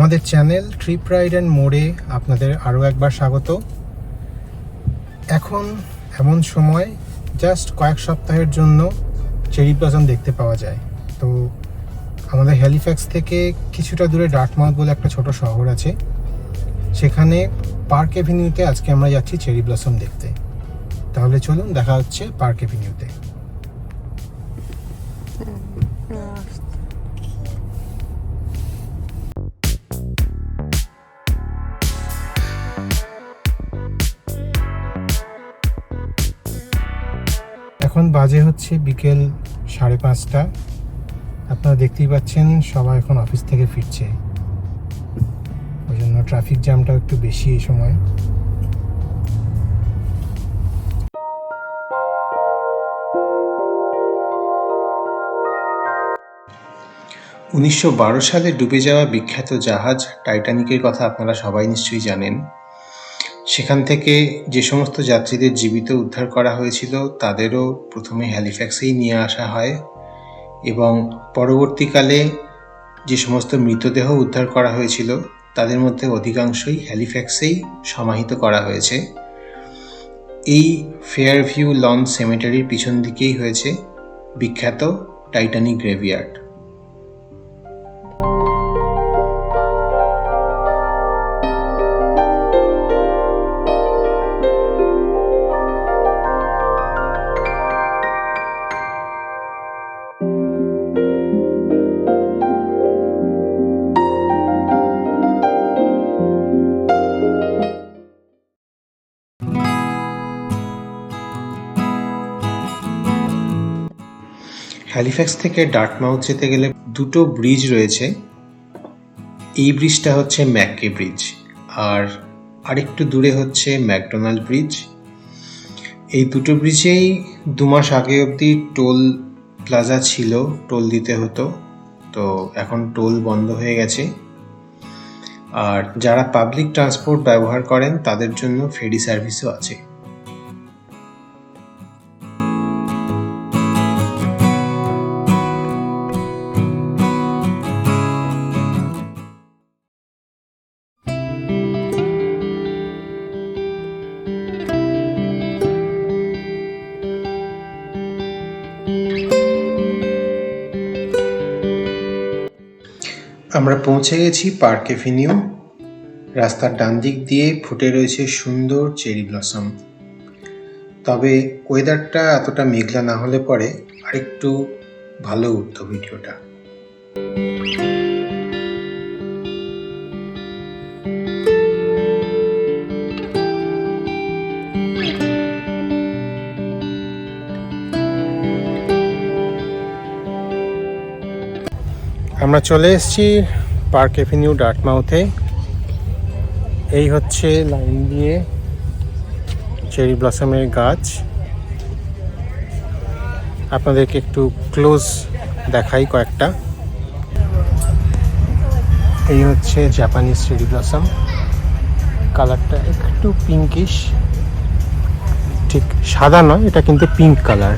আমাদের channel trip ride and মোড়ে আপনাদের আরও একবার স্বাগত। এখন এমন সময় জাস্ট কয়েক সপ্তাহের জন্য চেরি ব্লসম দেখতে পাওয়া যায়। তো আমাদের হ্যালিফ্যাক্স থেকে কিছুটা দূরে ডার্টমাউথ বলে একটা ছোট শহর আছে, সেখানে পার্ক এভিনিউতে আজকে আমরা যাচ্ছি চেরি ব্লসম দেখতে। তাহলে চলুন, দেখা হচ্ছে পার্ক এভিনিউতে। এখন বাজে হচ্ছে বিকেল 5:30। আপনারা দেখতেই পাচ্ছেন সবাই এখন অফিস থেকে ফিরছে, ওই জন্য ট্রাফিক জ্যামটাও একটু বেশি এই সময়। উনিশশো সালে ডুবে যাওয়া বিখ্যাত জাহাজ টাইটানিকের কথা আপনারা সবাই নিশ্চয়ই জানেন। সেখান থেকে যে সমস্ত যাত্রীদের জীবিত উদ্ধার করা হয়েছিল তাদেরও প্রথমে হ্যালিফ্যাক্সেই নিয়ে আসা হয়, এবং পরবর্তীকালে যে সমস্ত মৃতদেহ উদ্ধার করা হয়েছিল তাদের মধ্যে অধিকাংশই হ্যালিফ্যাক্সেই সমাহিত করা হয়েছে। এই ফেয়ারভিউ লন সেমেটারির পিছন দিকেই হয়েছে বিখ্যাত টাইটানিক গ্রেভইয়ার্ড। হ্যালিফ্যাক্স থেকে ডার্টমাউথ যেতে গেলে দুটো ব্রিজ রয়েছে। এই ব্রিজটা হচ্ছে ম্যাককে ব্রিজ, আর আরেকটু দূরে হচ্ছে ম্যাকডোনাল্ড ব্রিজ। এই দুটো ব্রিজেই 2 মাস আগে অবধি টোল প্লাজা ছিল, টোল দিতে হতো, তো এখন টোল বন্ধ হয়ে গেছে। আর যারা পাবলিক ট্রান্সপোর্ট ব্যবহার করেন তাদের জন্য ফেরি সার্ভিসও আছে। আমরা পৌঁছে গেছি পার্ক এভিনিউ। রাস্তার ডান দিক দিয়ে ফুটে রয়েছে সুন্দর চেরি ব্লসম। তবে ওয়েদারটা এতটা মেঘলা না হলে পরে আরেকটু ভালো উঠতো ভিডিওটা। আমরা চলে এসেছি পার্ক এভিনিউ ডার্টমাউথে। এই হচ্ছে লাইন দিয়ে চেরি ব্লসমের গাছ। আপনাদেরকে একটু ক্লোজ দেখাই কয়েকটা। এই হচ্ছে জাপানিজ চেরি ব্লসম, কালারটা একটু পিঙ্কিশ, ঠিক সাদা নয়, এটা কিন্তু পিঙ্ক কালার।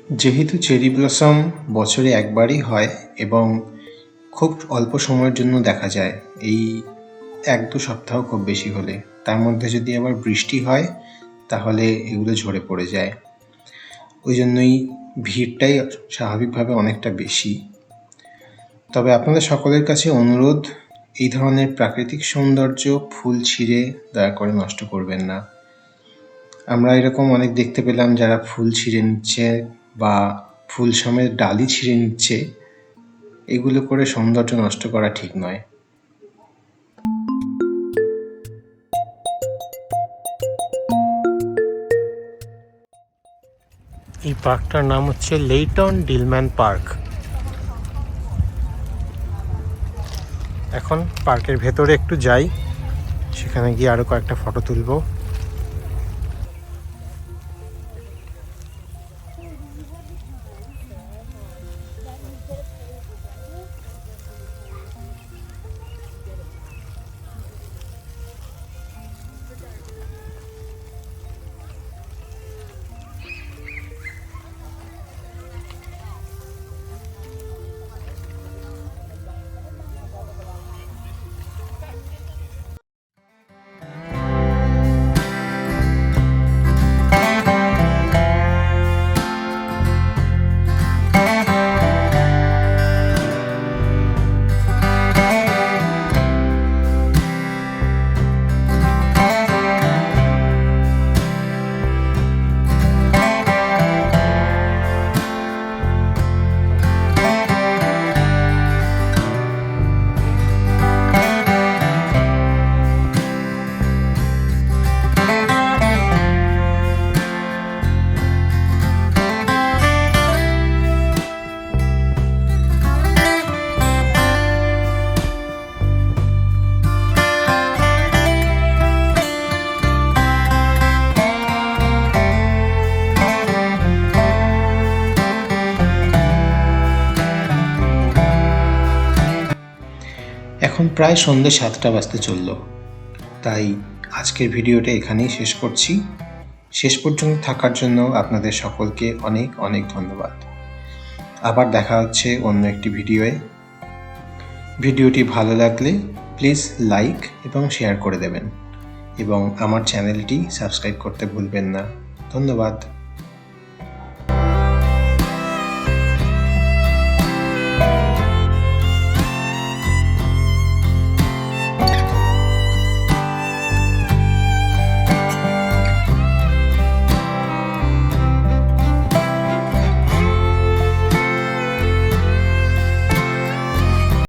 যেহেতু চেরি ব্লসম বছরে একবারই হয় এবং খুব অল্প সময়ের জন্য দেখা যায়, এই 1-2 সপ্তাহ খুব বেশি হলে, তার মধ্যে যদি আবার বৃষ্টি হয় তাহলে এগুলো ঝরে পড়ে যায়। ওই জন্যই ভিড়টাই স্বাভাবিকভাবে অনেকটা বেশি। তবে আপনাদের সকলের কাছে অনুরোধ, এই ধরনের প্রাকৃতিক সৌন্দর্য ফুল ছিঁড়ে দয়া করে নষ্ট করবেন না। আমরা এরকম অনেক দেখতে পেলাম যারা ফুল ছিঁড়ে নিচ্ছে বা ফুল সমেত ডালি ছিঁড়ে নিচ্ছে। এগুলো করে সৌন্দর্য নষ্ট করা ঠিক নয়। এই পার্কটার নাম হচ্ছে লেইটন ডিলম্যান পার্ক। এখন পার্কের ভেতরে একটু যাই, সেখানে গিয়ে আরো কয়েকটা ফটো তুলব। এখন প্রায় সন্ধ্যে 7টা বাজতে চলল, তাই আজকের ভিডিওটা এখানেই শেষ করছি। শেষ পর্যন্ত থাকার জন্য আপনাদের সকলকে অনেক অনেক ধন্যবাদ। আবার দেখা হচ্ছে অন্য একটি ভিডিওয়ে। ভিডিওটি ভালো লাগলে প্লিজ লাইক এবং শেয়ার করে দেবেন এবং আমার চ্যানেলটি সাবস্ক্রাইব করতে ভুলবেন না। ধন্যবাদ।